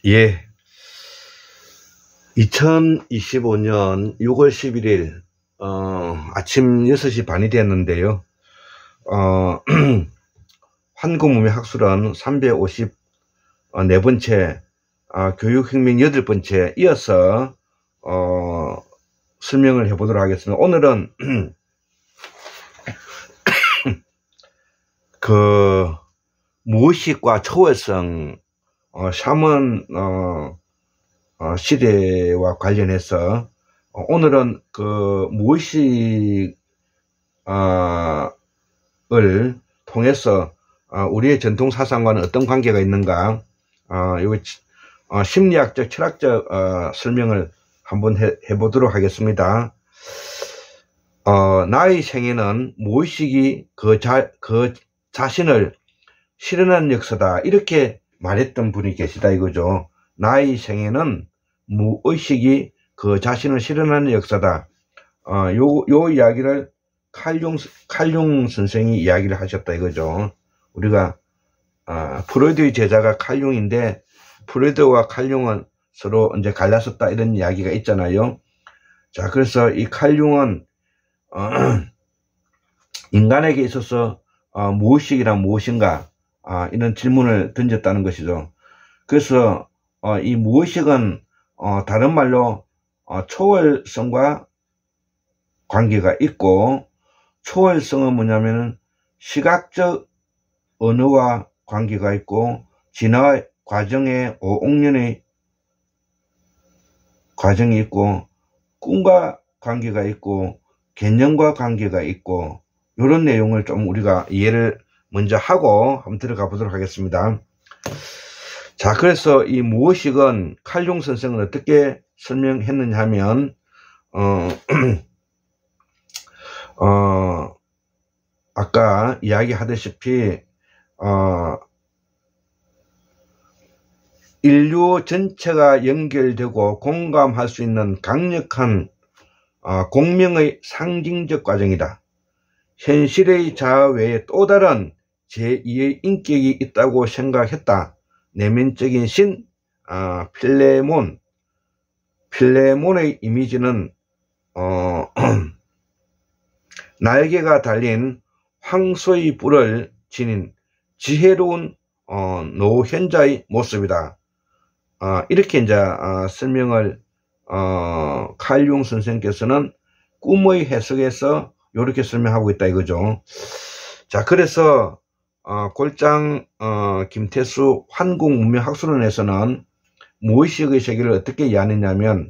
예, 2025년 6월 11일 아침 6시 반이 됐는데요. 한국문명학술은 354번째 교육혁명 8번째 이어서 설명을 해보도록 하겠습니다. 오늘은 무의식과 초월성 샤먼 시대와 관련해서 오늘은 무의식을 통해서 우리의 전통 사상과는 어떤 관계가 있는가, 심리학적 철학적 설명을 한번 해보도록 하겠습니다. 나의 생애는 무의식이 그 자신을 실현하는 역사다, 이렇게 말했던 분이 계시다 이거죠. 나의 생애는 무의식이 그 자신을 실현하는 역사다. 요 이야기를 칼융 선생이 이야기를 하셨다 이거죠. 우리가 프로이드의 제자가 칼융인데, 프로이드와 칼융은 서로 이제 갈라섰다 이런 이야기가 있잖아요. 자, 그래서 이 칼융은 인간에게 있어서 무의식이란 무엇인가, 이런 질문을 던졌다는 것이죠. 그래서 이 무의식은 다른 말로 초월성과 관계가 있고, 초월성은 뭐냐면은 시각적 언어와 관계가 있고, 진화 과정에 5억 년의 과정이 있고, 꿈과 관계가 있고, 개념과 관계가 있고, 이런 내용을 좀 우리가 이해를 먼저 하고 한번 들어가 보도록 하겠습니다. 자, 그래서 이 무의식은 칼융 선생은 어떻게 설명했느냐 하면, 아까 이야기하다시피, 인류 전체가 연결되고 공감할 수 있는 강력한 공명의 상징적 과정이다. 현실의 자아 외에 또 다른 제2의 인격이 있다고 생각했다. 내면적인 신, 필레몬의 이미지는 날개가 달린 황소의 뿔을 지닌 지혜로운 노현자의 모습이다. 이렇게 이제 설명을 칼융 선생께서는 꿈의 해석에서 이렇게 설명하고 있다 이거죠. 자, 그래서 골장 김태수 한국문명학술원에서는 무의식의 세계를 어떻게 이해하느냐면,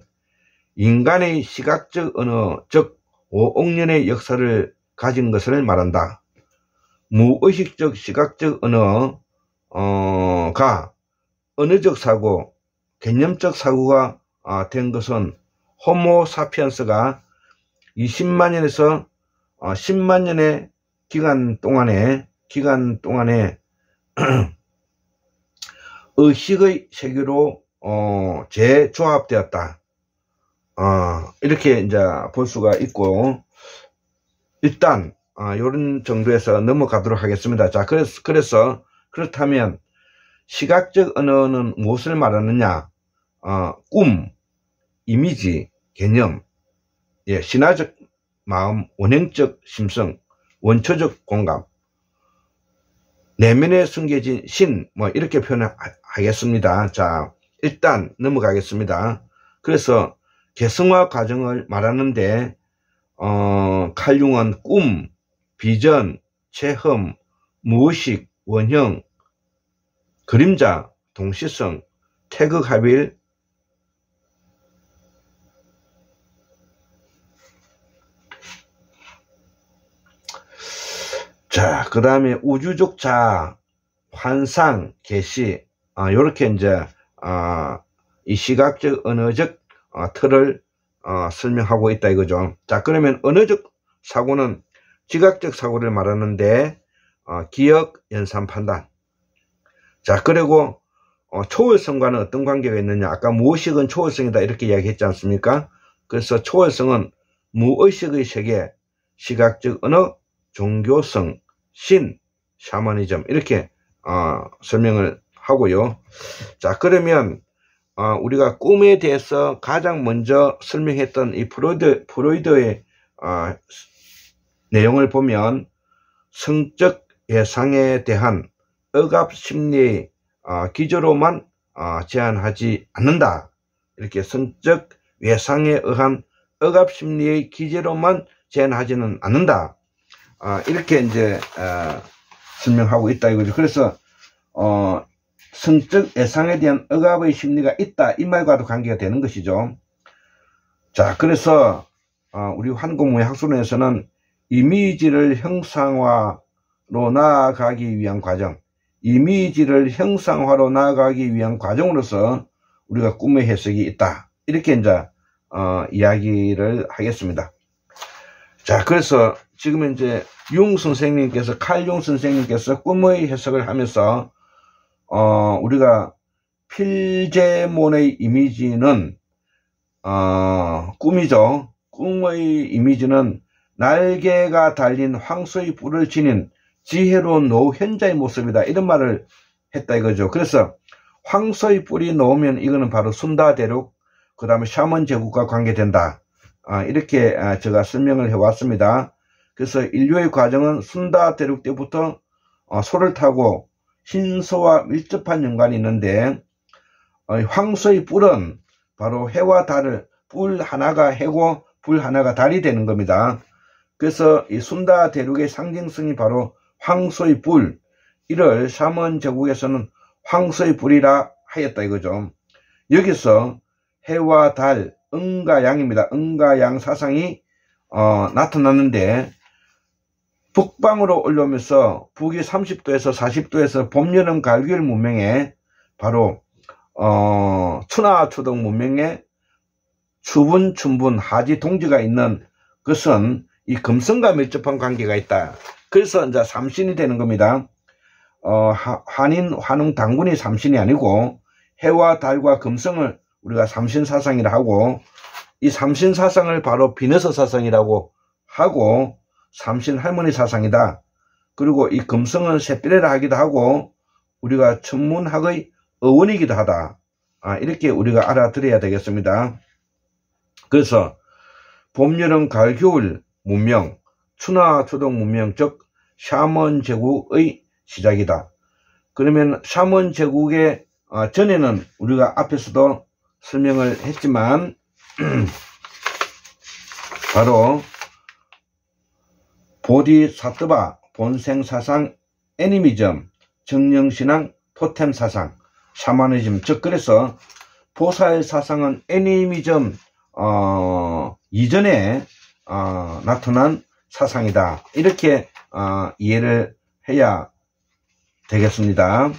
인간의 시각적 언어, 즉 5억 년의 역사를 가진 것을 말한다. 무의식적 시각적 언어가 언어적 사고, 개념적 사고가 된 것은 호모 사피엔스가 20만 년에서 10만 년의 기간 동안에 의식의 세계로 재조합되었다. 이렇게 이제 볼 수가 있고, 일단 이런 정도에서 넘어가도록 하겠습니다. 자, 그래서 그렇다면 시각적 언어는 무엇을 말하느냐? 꿈, 이미지, 개념, 신화적 마음, 원형적 심성, 원초적 공감, 내면에 숨겨진 신, 이렇게 표현하겠습니다. 자, 일단 넘어가겠습니다. 그래서 개성화 과정을 말하는데, 칼융은 꿈, 비전, 체험, 무의식, 원형, 그림자, 동시성, 태극합일, 자, 그 다음에 우주적 자아, 환상, 계시, 요렇게 이제 이 시각적 언어적 틀을 설명하고 있다 이거죠. 자, 그러면 언어적 사고는 지각적 사고를 말하는데, 기억, 연산, 판단. 자, 그리고 초월성과는 어떤 관계가 있느냐? 아까 무의식은 초월성이다 이렇게 이야기했지 않습니까? 그래서 초월성은 무의식의 세계, 시각적 언어, 종교성, 신, 샤머니즘 이렇게 설명을 하고요. 자, 그러면 우리가 꿈에 대해서 가장 먼저 설명했던 이 프로이드의 내용을 보면 성적 예상에 대한 억압 심리의 기저로만 제한하지 않는다. 이렇게 성적 예상에 의한 억압 심리의 기제로만 제한하지는 않는다. 이렇게 이제 설명하고 있다 이거죠. 그래서 성적 예상에 대한 억압의 심리가 있다 이 말과도 관계가 되는 것이죠. 자, 그래서 우리 한국문학술론에서는 이미지를 형상화로 나아가기 위한 과정, 이미지를 형상화로 나아가기 위한 과정으로서 우리가 꿈의 해석이 있다. 이렇게 이제 이야기를 하겠습니다. 자, 그래서 지금 이제 칼 융 선생님께서 꿈의 해석을 하면서 우리가 필제몬의 이미지는 꿈이죠. 꿈의 이미지는 날개가 달린 황소의 뿔을 지닌 지혜로운 노현자의 모습이다. 이런 말을 했다 이거죠. 그래서 황소의 뿔이 놓으면 이거는 바로 순다 대륙, 그 다음에 샤먼 제국과 관계된다. 이렇게 제가 설명을 해왔습니다. 그래서 인류의 과정은 순다 대륙 때부터 소를 타고 흰소와 밀접한 연관이 있는데 황소의 뿔은 바로 해와 달을 뿔 하나가 해고 뿔 하나가 달이 되는 겁니다. 그래서 이 순다 대륙의 상징성이 바로 황소의 뿔, 이를 샤먼 제국에서는 황소의 뿔이라 하였다 이거죠. 여기서 해와 달, 음과 양입니다. 음과 양 사상이 나타났는데 북방으로 올라오면서 북위 30도에서 40도에서 봄, 여름, 가을, 겨울 문명에 바로 추나 추동 문명에 추분, 춘분, 하지, 동지가 있는 것은 이 금성과 밀접한 관계가 있다. 그래서 이제 삼신이 되는 겁니다. 한인, 환웅, 당군이 삼신이 아니고 해와 달과 금성을 우리가 삼신사상이라 하고, 이 삼신사상을 바로 비너스 사상이라고 하고, 삼신 할머니 사상이다. 그리고 이 금성은 샛비례라 하기도 하고 우리가 천문학의 어원이기도 하다. 이렇게 우리가 알아들어야 되겠습니다. 그래서 봄, 여름, 가을, 겨울 문명, 추나 추동 문명, 즉 샤먼 제국의 시작이다. 그러면 샤먼 제국의 전에는 우리가 앞에서도 설명을 했지만 바로 보디사트바, 본생사상, 애니미즘, 정령신앙, 토템사상, 샤머니즘, 즉 그래서 보살 사상은 애니미즘 이전에 나타난 사상이다. 이렇게 이해를 해야 되겠습니다.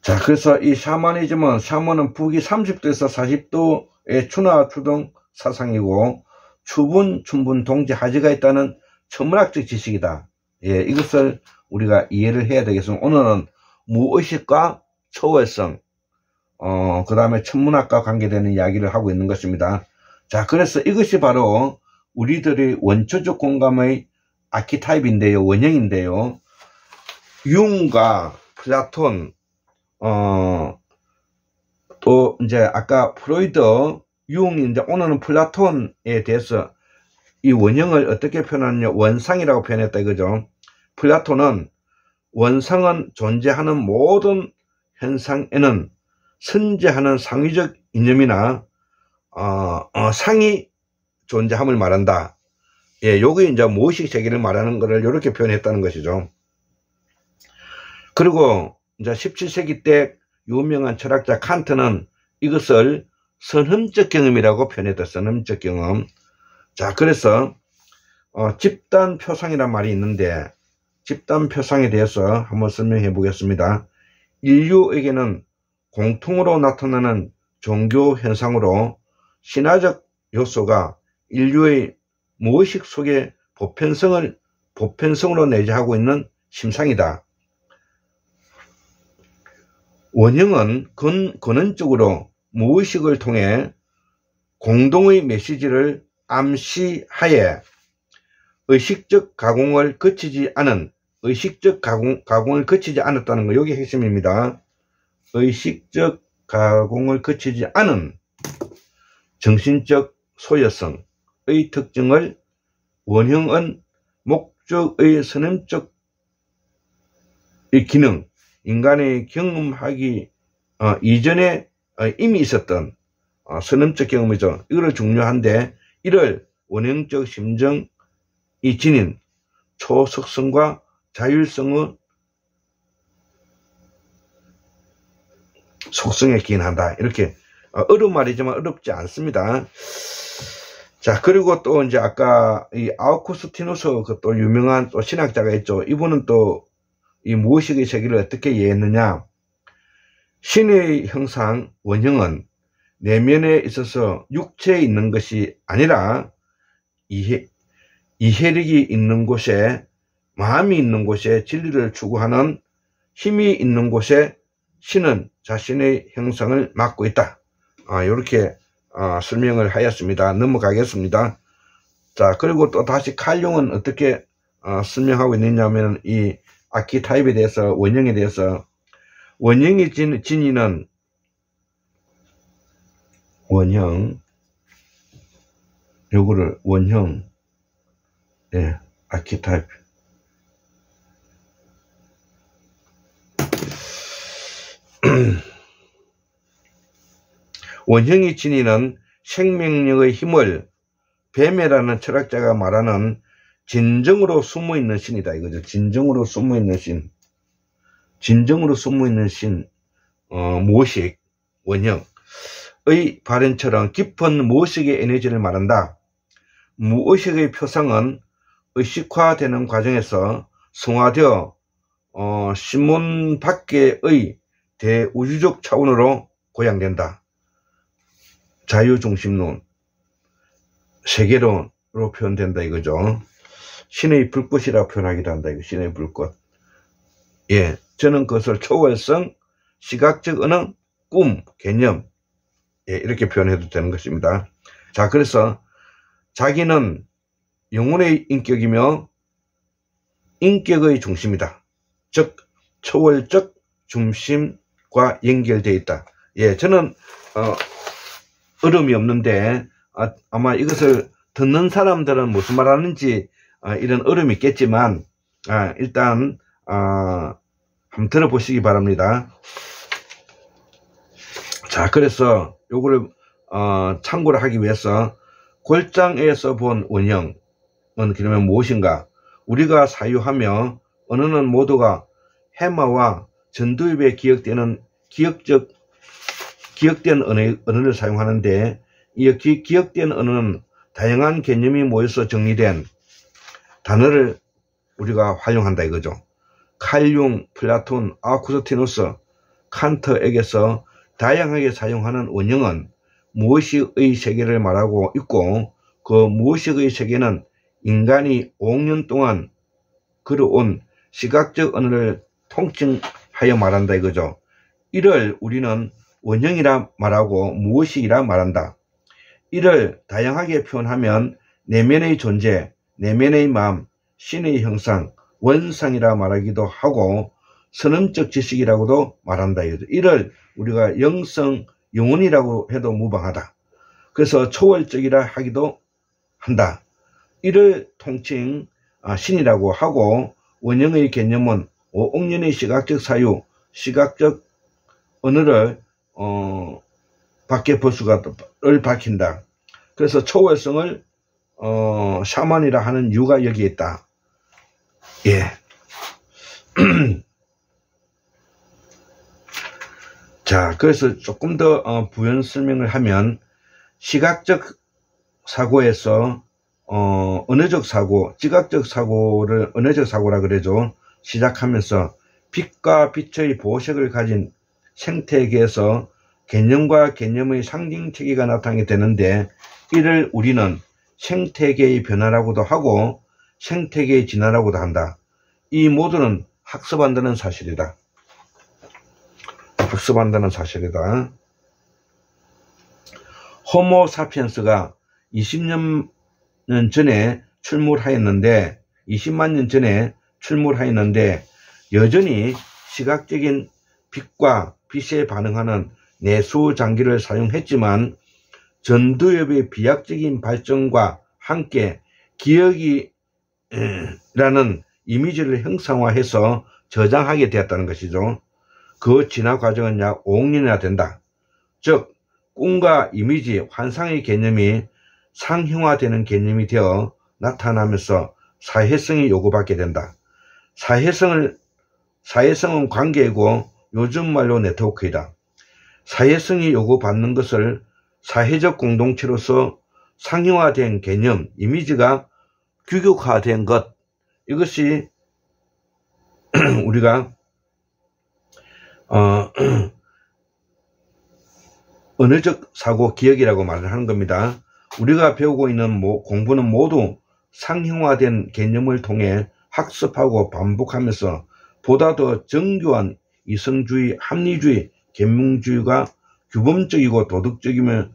자, 그래서 이 샤머니즘은 북위 30도에서 40도의 추나 추동 사상이고 추분, 춘분, 동지, 하지가 있다는 천문학적 지식이다. 예, 이것을 우리가 이해를 해야 되겠습니다. 오늘은 무의식과 초월성, 그 다음에 천문학과 관계되는 이야기를 하고 있는 것입니다. 자, 그래서 이것이 바로 우리들의 원초적 공감의 아키타입인데요, 원형인데요. 융과 플라톤, 또 이제 아까 프로이드, 융인데 오늘은 플라톤에 대해서 이 원형을 어떻게 표현하느냐, 원상이라고 표현했다 이거죠. 플라톤은 원상은 존재하는 모든 현상에는 선재하는 상위적 이념이나 상이 존재함을 말한다. 예, 요게 이제 무의식 세계를 말하는 것을 이렇게 표현했다는 것이죠. 그리고 이제 17세기 때 유명한 철학자 칸트는 이것을 선험적 경험이라고 표현했다. 선험적 경험. 자, 그래서 집단 표상이란 말이 있는데 집단 표상에 대해서 한번 설명해 보겠습니다. 인류에게는 공통으로 나타나는 종교 현상으로 신화적 요소가 인류의 무의식 속에 보편성으로 내재하고 있는 심상이다. 원형은 근원적으로 무의식을 통해 공동의 메시지를 암시하에 의식적 가공을 거치지 않았다는 거, 이게 핵심입니다. 의식적 가공을 거치지 않은 정신적 소여성의 특징을 원형은 목적의 선언적 기능, 인간의 경험하기 이전에 이미 있었던 선언적 경험이죠. 이거를 중요한데, 이를 원형적 심정이 지닌 초속성과 자율성의 속성에 기인한다. 이렇게 어려운 말이지만 어렵지 않습니다. 자, 그리고 또 이제 아까 이 아우구스티누스 그 또 유명한 또 신학자가 있죠. 이분은 또 이 무의식의 세계를 어떻게 이해했느냐? 신의 형상 원형은 내면에 있어서 육체에 있는 것이 아니라 이해력이 있는 곳에, 마음이 있는 곳에 진리를 추구하는 힘이 있는 곳에 신은 자신의 형상을 맡고 있다. 이렇게 설명을 하였습니다. 넘어가겠습니다. 자, 그리고 또 다시 칼 융은 어떻게 설명하고 있느냐면, 이 아키타입에 대해서, 원형에 대해서, 원형이 지니는 원형, 요거를 원형, 예, 아키타입. 원형이 지니는 생명력의 힘을 뱀이라는 철학자가 말하는 진정으로 숨어있는 신이다 이거죠. 진정으로 숨어있는 신. 진정으로 숨어있는 신, 무의식, 원형의 발현처럼 깊은 무의식의 에너지를 말한다. 무의식의 표상은 의식화되는 과정에서 성화되어 신문 밖의 대우주적 차원으로 고양된다. 자유중심론, 세계론으로 표현된다 이거죠. 신의 불꽃이라 표현하기도 한다 이거. 신의 불꽃. 예, 저는 그것을 초월성, 시각적 언어, 꿈, 개념, 예, 이렇게 표현해도 되는 것입니다. 자, 그래서 자기는 영혼의 인격이며 인격의 중심이다. 즉 초월적 중심과 연결되어 있다. 예, 저는 어려움이 없는데 아마 이것을 듣는 사람들은 무슨 말 하는지 이런 어려움이 있겠지만 일단 한번 들어보시기 바랍니다. 자, 그래서 요거를 참고를 하기 위해서 골장에서 본 원형은 그러면 무엇인가? 우리가 사유하며 언어는 모두가 해마와 전두엽에 기억된 언어를 사용하는데, 이 기억된 언어는 다양한 개념이 모여서 정리된 단어를 우리가 활용한다 이거죠. 칼 융, 플라톤, 아우구스티누스, 칸트에게서 다양하게 사용하는 원형은 무의식의 세계를 말하고 있고, 그 무의식의 세계는 인간이 5억 년 동안 걸어온 시각적 언어를 통칭하여 말한다 이거죠. 이를 우리는 원형이라 말하고 무의식이라 말한다. 이를 다양하게 표현하면 내면의 존재, 내면의 마음, 신의 형상, 원상이라 말하기도 하고 선언적 지식이라고도 말한다 이거죠. 이를 우리가 영성, 영혼이라고 해도 무방하다. 그래서 초월적이라 하기도 한다. 이를 통칭 신이라고 하고, 원형의 개념은 5억 년의 시각적 사유, 시각적 언어를 밖에 볼 수가 밝힌다. 그래서 초월성을 샤먼이라 하는 이유가 여기에 있다. 예. 자, 그래서 조금 더 부연 설명을 하면, 시각적 사고에서 언어적 사고, 지각적 사고를 언어적 사고라 그러죠. 시작하면서 빛과 빛의 보색을 가진 생태계에서 개념과 개념의 상징체계가 나타나게 되는데, 이를 우리는 생태계의 변화라고도 하고 생태계의 진화라고도 한다. 이 모두는 학습한다는 사실이다. 학습한다는 사실이다. 호모 사피엔스가 20년 전에 출몰하였는데, 20만 년 전에 출몰하였는데 여전히 시각적인 빛과 빛에 반응하는 내수 장기를 사용했지만 전두엽의 비약적인 발전과 함께 기억이라는 이미지를 형상화해서 저장하게 되었다는 것이죠. 그 진화 과정은 약 5억 년이나 된다. 즉 꿈과 이미지, 환상의 개념이 상형화되는 개념이 되어 나타나면서 사회성이 요구받게 된다. 사회성은 관계이고 요즘 말로 네트워크이다. 사회성이 요구받는 것을 사회적 공동체로서 상형화된 개념, 이미지가 규격화된 것, 이것이 우리가 언어적 사고 기억이라고 말을 하는 겁니다. 우리가 배우고 있는 공부는 모두 상형화된 개념을 통해 학습하고 반복하면서 보다 더 정교한 이성주의, 합리주의, 계명주의가 규범적이고 도덕적이며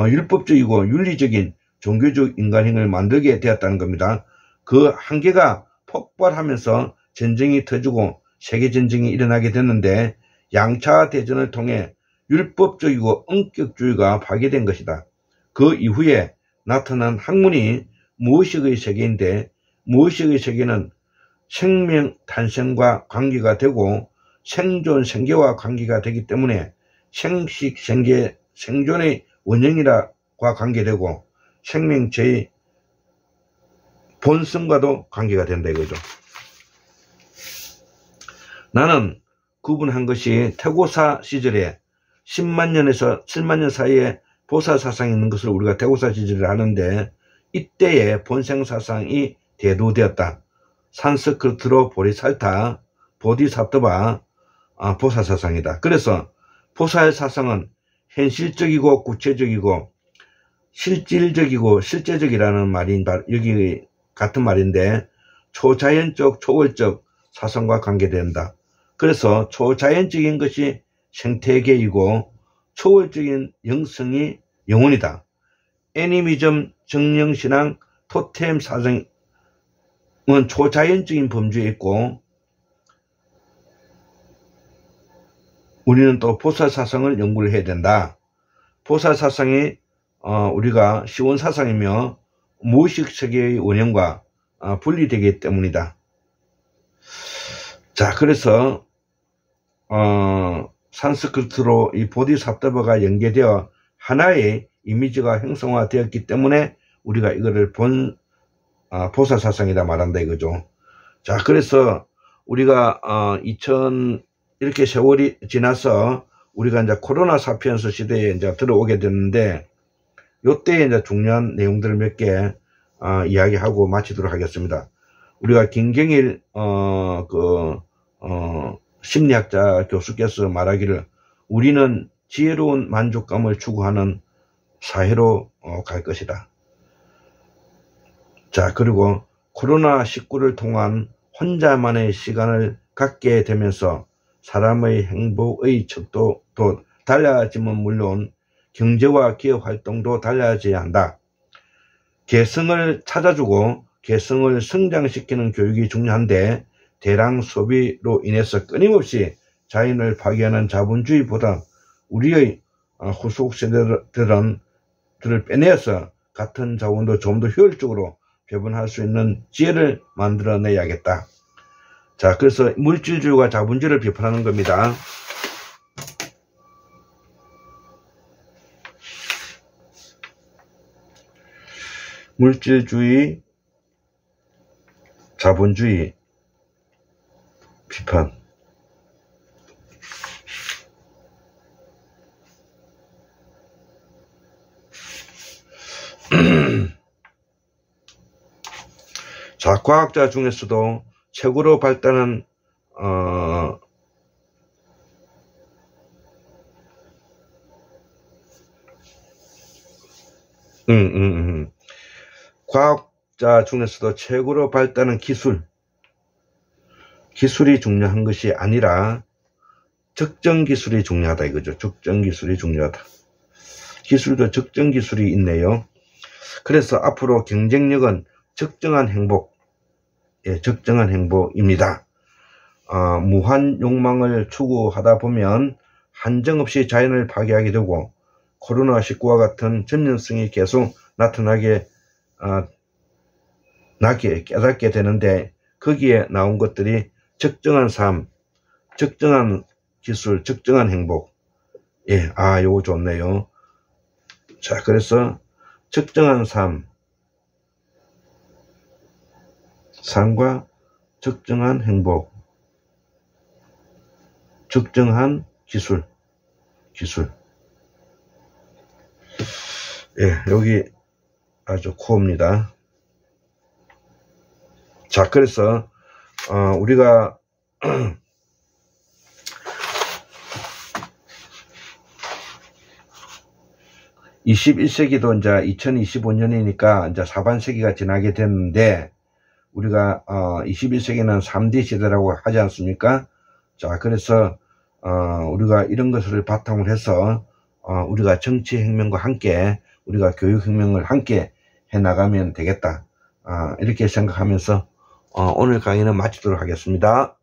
율법적이고 윤리적인 종교적 인간행을 만들게 되었다는 겁니다. 그 한계가 폭발하면서 전쟁이 터지고 세계전쟁이 일어나게 됐는데 양차 대전을 통해 율법적이고 엄격주의가 파괴된 것이다. 그 이후에 나타난 학문이 무의식의 세계인데 무의식의 세계는 생명 탄생과 관계가 되고 생존 생계와 관계가 되기 때문에 생식 생계 생존의 원형이라과 관계되고 생명체의 본성과도 관계가 된다 이거죠. 나는 구분한 것이 태고사 시절에 10만 년에서 7만 년 사이에 보살사상이 있는 것을 우리가 태고사 시절을 하는데 이때의 본생사상이 대두되었다. 산스크르트로 보리살타, 보디사트바, 보살사상이다. 그래서 보살사상은 현실적이고 구체적이고 실질적이고 실제적이라는 말이 여기 같은 말인데 초자연적, 초월적 사상과 관계된다. 그래서 초자연적인 것이 생태계이고 초월적인 영성이 영혼이다. 애니미즘, 정령신앙, 토템 사상은 초자연적인 범주에 있고 우리는 또 보살사상을 연구를 해야 된다. 보살사상이 우리가 시원사상이며 무의식 세계의 원형과 분리되기 때문이다. 자, 그래서 산스크르트로 이 보디사트바가 연계되어 하나의 이미지가 형성화되었기 때문에 우리가 이거를 보살사상이다 말한다 이거죠. 자, 그래서 우리가 이렇게 세월이 지나서 우리가 이제 코로나 사피엔스 시대에 이제 들어오게 됐는데 요때 이제 중요한 내용들을 몇 개 이야기하고 마치도록 하겠습니다. 우리가 김경일 심리학자 교수께서 말하기를 우리는 지혜로운 만족감을 추구하는 사회로 갈 것이다. 자, 그리고 코로나19를 통한 혼자만의 시간을 갖게 되면서 사람의 행복의 척도도 달라지면 물론 경제와 기업 활동도 달라져야 한다. 개성을 찾아주고 개성을 성장시키는 교육이 중요한데 대량 소비로 인해서 끊임없이 자연을 파괴하는 자본주의보다 우리의 후속 세대들을 빼내어서 같은 자원도 좀 더 효율적으로 배분할 수 있는 지혜를 만들어내야겠다. 자, 그래서 물질주의와 자본주의를 비판하는 겁니다. 물질주의, 자본주의 비판. 자, 과학자 중에서도 최고로 발달한 과학자 중에서도 최고로 발달한 기술이 중요한 것이 아니라 적정 기술이 중요하다 이거죠. 적정 기술이 중요하다. 기술도 적정 기술이 있네요. 그래서 앞으로 경쟁력은 적정한 행복, 적정한 행복입니다. 무한 욕망을 추구하다 보면 한정없이 자연을 파괴하게 되고 코로나19와 같은 전염성이 계속 나타나게 깨닫게 되는데, 거기에 나온 것들이 적정한 삶, 적정한 기술, 적정한 행복. 예, 요거 좋네요. 자, 그래서 적정한 삶과 적정한 행복, 적정한 기술. 예, 여기 아주 코어입니다. 자, 그래서 우리가 21세기도 이제 2025년이니까 이제 사반세기가 지나게 됐는데, 우리가 21세기는 3D 시대라고 하지 않습니까? 자, 그래서 우리가 이런 것을 바탕으로 해서 우리가 정치혁명과 함께 우리가 교육혁명을 함께 해나가면 되겠다, 이렇게 생각하면서 오늘 강의는 마치도록 하겠습니다.